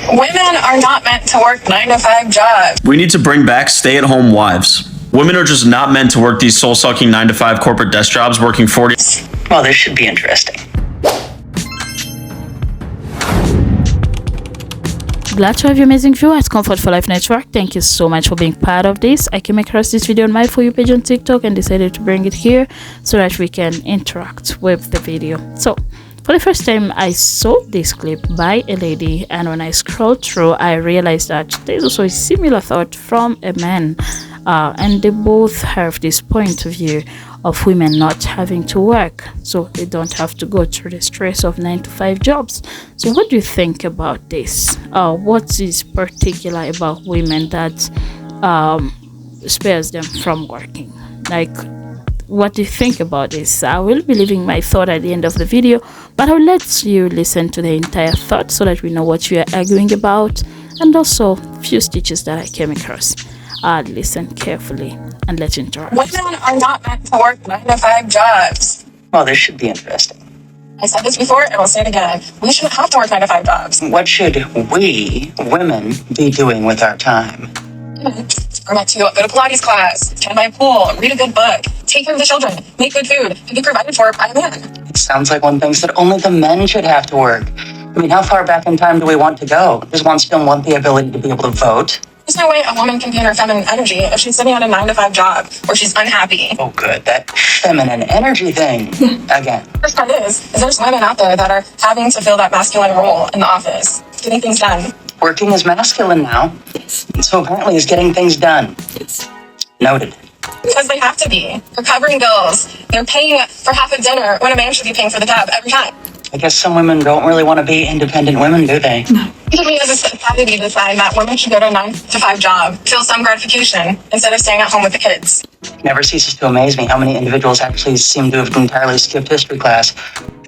Women are not meant to work 9-to-5 jobs. We need to bring back stay-at-home wives. Women are just not meant to work these soul-sucking 9-to-5 corporate desk jobs working 40... Well, this should be interesting. Glad to have you amazing viewers, Comfort for Life Network. Thank you so much for being part of this. I came across this video on my For You page on TikTok and decided to bring it here so that we can interact with the video. So, for the first time, I saw this clip by a lady, and when I scrolled through, I realized that there's also a similar thought from a man, and they both have this point of view of women not having to work, so they don't have to go through the stress of 9-to-5 jobs. So what do you think about this? What is particular about women that spares them from working? Like, what do you think about this? I will be leaving my thought at the end of the video, but I'll let you listen to the entire thought so that we know what you are arguing about, and also a few stitches that I came across. Listen carefully and let's interact. Women are not meant to work 9-to-5 jobs. Well, this should be interesting. I said this before and I'll say it again. We shouldn't have to work 9-to-5 jobs. What should we, women, be doing with our time? We're meant to go to Pilates class, attend my pool, read a good book, take care of the children, make good food, and be provided for by a man. It sounds like one thinks that only the men should have to work. I mean, how far back in time do we want to go? Does one still want the ability to be able to vote? There's no way a woman can be in her feminine energy if she's sitting at a 9-to-5 job or she's unhappy. Oh, good. That feminine energy thing. Again. The first part is there's women out there that are having to fill that masculine role in the office, getting things done. Working is masculine now. Yes. And so apparently is getting things done. Yes. Noted. Because they have to be. They're covering bills. They're paying for half a dinner when a man should be paying for the tab every time. I guess some women don't really want to be independent women, do they? No. We as a society decide that women should go to a 9-to-5 job, feel some gratification, instead of staying at home with the kids. It never ceases to amaze me how many individuals actually seem to have entirely skipped history class.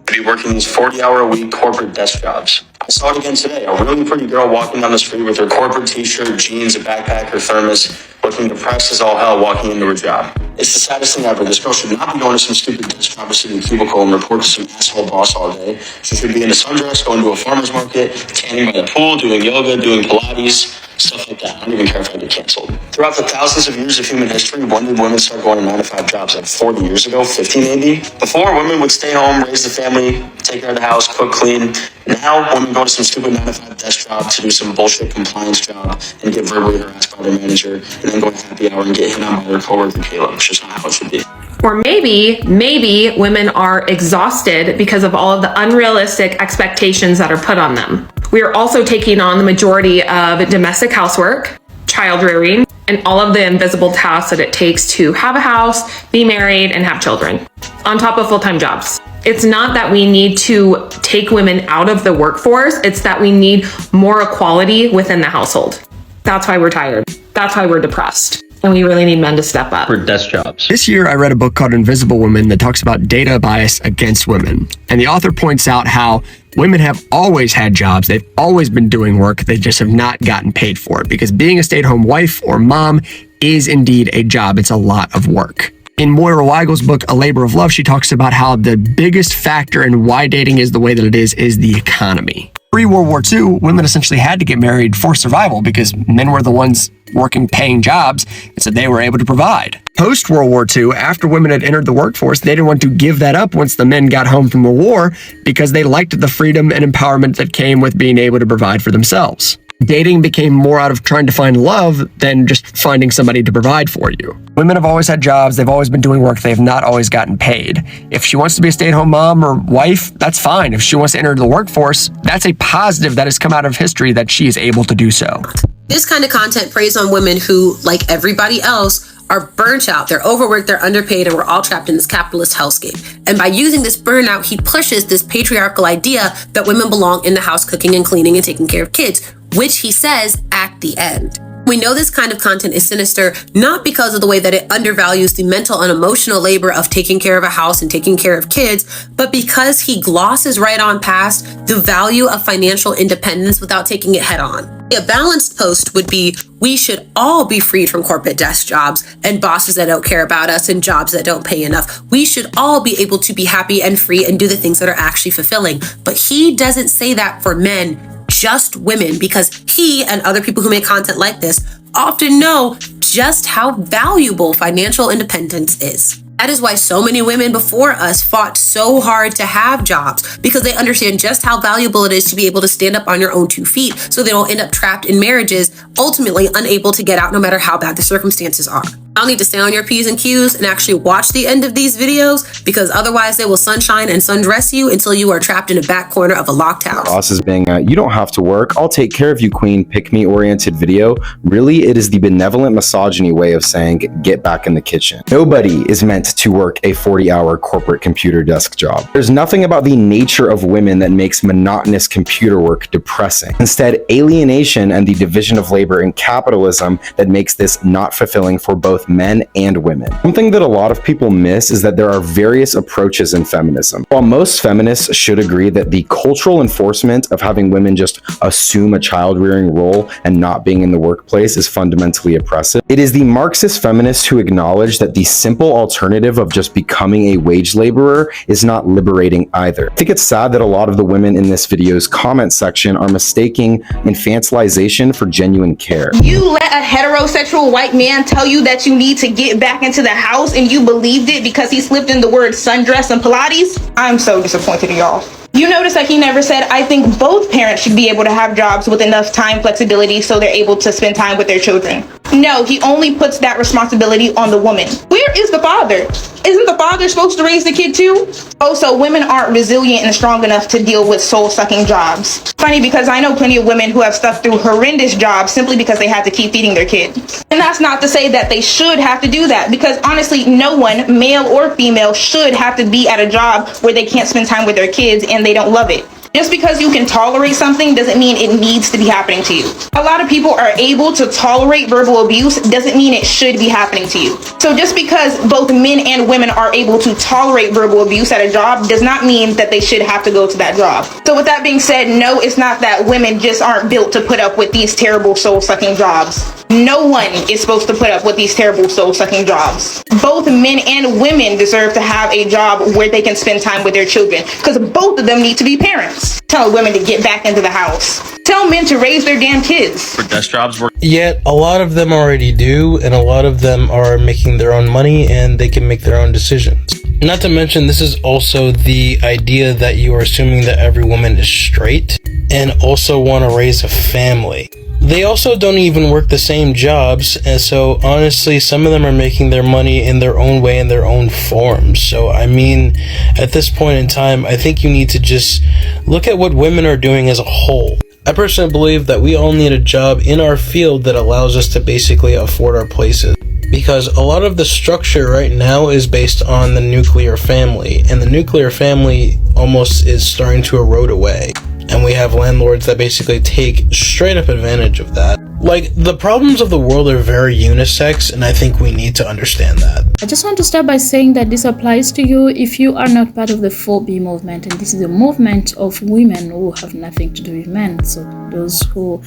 To be working these 40-hour-a-week corporate desk jobs. I saw it again today. A really pretty girl walking down the street with her corporate t-shirt, jeans, a backpack, her thermos, looking depressed as all hell walking into her job. It's the saddest thing ever. This girl should not be going to some stupid desk job or sitting in a cubicle and report to some asshole boss all day. She should be in a sundress, going to a farmer's market, tanning by the pool, doing yoga, doing Pilates, stuff like that. I don't even care if I get canceled. Throughout the thousands of years of human history, when did women start going to 9-to-5 jobs? Like 40 years ago, 50 maybe? Before, women would stay home, raise the family, take care of the house, cook, clean. Now, women go to some stupid 9-to-5 desk job to do some bullshit compliance job and get verbally harassed by their manager, and then go to happy hour and get hit on by their coworker Caleb. It's just not how it should be. Or maybe women are exhausted because of all of the unrealistic expectations that are put on them. We are also taking on the majority of domestic housework, child rearing, and all of the invisible tasks that it takes to have a house, be married, and have children, on top of full-time jobs. It's not that we need to take women out of the workforce, it's that we need more equality within the household. That's why we're tired. That's why we're depressed. And we really need men to step up. For desk jobs. This year, I read a book called Invisible Women that talks about data bias against women. And the author points out how women have always had jobs. They've always been doing work. They just have not gotten paid for it, because being a stay-at-home wife or mom is indeed a job. It's a lot of work. In Moira Weigel's book, A Labor of Love, she talks about how the biggest factor in why dating is the way that it is the economy. Pre-World War II, women essentially had to get married for survival because men were the ones working paying jobs, and so they were able to provide. Post-World War II, after women had entered the workforce, they didn't want to give that up once the men got home from the war because they liked the freedom and empowerment that came with being able to provide for themselves. Dating became more out of trying to find love than just finding somebody to provide for you. Women have always had jobs, they've always been doing work, they've not always gotten paid. If she wants to be a stay-at-home mom or wife, that's fine. If she wants to enter the workforce, that's a positive that has come out of history that she is able to do so. This kind of content preys on women who, like everybody else, are burnt out, they're overworked, they're underpaid, and we're all trapped in this capitalist hellscape. And by using this burnout, he pushes this patriarchal idea that women belong in the house cooking and cleaning and taking care of kids, which he says at the end. We know this kind of content is sinister, not because of the way that it undervalues the mental and emotional labor of taking care of a house and taking care of kids, but because he glosses right on past the value of financial independence without taking it head on. A balanced post would be, we should all be freed from corporate desk jobs and bosses that don't care about us and jobs that don't pay enough. We should all be able to be happy and free and do the things that are actually fulfilling. But he doesn't say that for men. just women because he and other people who make content like this often know just how valuable financial independence is. That is why so many women before us fought so hard to have jobs, because they understand just how valuable it is to be able to stand up on your own 2 feet so they don't end up trapped in marriages, ultimately unable to get out no matter how bad the circumstances are. Y'all need to stay on your P's and Q's and actually watch the end of these videos, because otherwise they will sunshine and sundress you until you are trapped in a back corner of a locked house. Boss is being you don't have to work, I'll take care of you, queen, pick me oriented video. Really, it is the benevolent misogyny way of saying get back in the kitchen. Nobody is meant to work a 40-hour corporate computer desk job. There's nothing about the nature of women that makes monotonous computer work depressing. Instead, alienation and the division of labor in capitalism that makes this not fulfilling for both men and women. Something that a lot of people miss is that there are various approaches in feminism. While most feminists should agree that the cultural enforcement of having women just assume a child-rearing role and not being in the workplace is fundamentally oppressive, it is the Marxist feminists who acknowledge that the simple alternative of just becoming a wage laborer is not liberating either. I think it's sad that a lot of the women in this video's comment section are mistaking infantilization for genuine care. You let a heterosexual white man tell you that you need to get back into the house and you believed it because he slipped in the word sundress and Pilates? I'm so disappointed in y'all. You notice that he never said, I think both parents should be able to have jobs with enough time flexibility so they're able to spend time with their children. No, he only puts that responsibility on the woman. Where is the father? Isn't the father supposed to raise the kid too? Oh, so women aren't resilient and strong enough to deal with soul-sucking jobs. Funny, because I know plenty of women who have stuck through horrendous jobs simply because they had to keep feeding their kid. And that's not to say that they should have to do that, because honestly, no one, male or female, should have to be at a job where they can't spend time with their kids and they don't love it. Just because you can tolerate something doesn't mean it needs to be happening to you. A lot of people are able to tolerate verbal abuse doesn't mean it should be happening to you. So just because both men and women are able to tolerate verbal abuse at a job does not mean that they should have to go to that job. So with that being said, no, it's not that women just aren't built to put up with these terrible soul-sucking jobs. No one is supposed to put up with these terrible soul-sucking jobs. Both men and women deserve to have a job where they can spend time with their children, because both of them need to be parents. Tell women to get back into the house. Tell men to raise their damn kids. For desk jobs, Yet, a lot of them already do, and a lot of them are making their own money, and they can make their own decisions. Not to mention, this is also the idea that you are assuming that every woman is straight, and also want to raise a family. They also don't even work the same jobs, and so honestly, some of them are making their money in their own way, in their own forms. So I mean, at this point in time, I think you need to just look at what women are doing as a whole. I personally believe that we all need a job in our field that allows us to basically afford our places. Because a lot of the structure right now is based on the nuclear family, and the nuclear family almost is starting to erode away. And we have landlords that basically take straight up advantage of that. Like, the problems of the world are very unisex, and I think we need to understand that. I just want to start by saying that this applies to you if you are not part of the 4B movement, and this is a movement of women who have nothing to do with men. So those who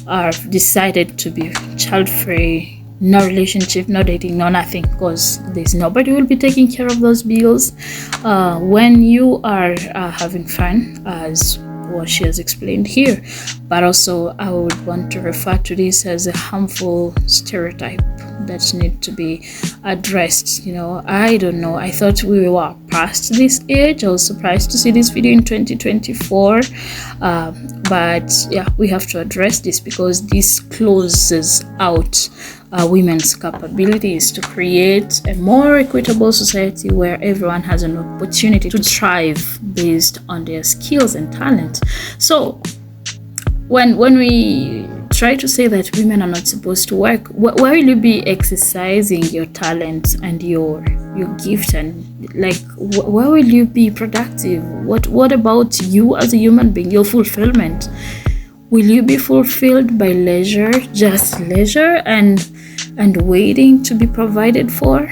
are decided to be child-free, no relationship, no dating, no nothing, because there's nobody who will be taking care of those bills when you are having fun, as what she has explained here. But also, I would want to refer to this as a harmful stereotype that need to be addressed. You know, I don't know, I thought we were past this age. I was surprised to see this video in 2024, but yeah, we have to address this because this closes out women's capabilities to create a more equitable society where everyone has an opportunity to thrive based on their skills and talent. So when we try to say that women are not supposed to work, why will you be exercising your talent and your gift, and like why will you be productive? What about you as a human being, your fulfillment? Will you be fulfilled by leisure, just leisure, and waiting to be provided for?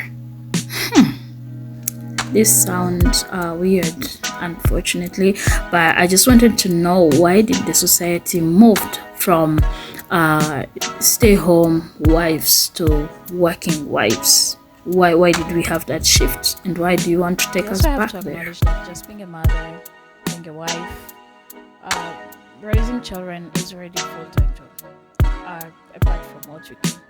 This sounds weird, unfortunately, but I just wanted to know, why did the society moved from stay-home wives to working wives? Why did we have that shift, and why do you want to take us back there? That just being a mother, being a wife, raising children is already a full-time job, apart from what you can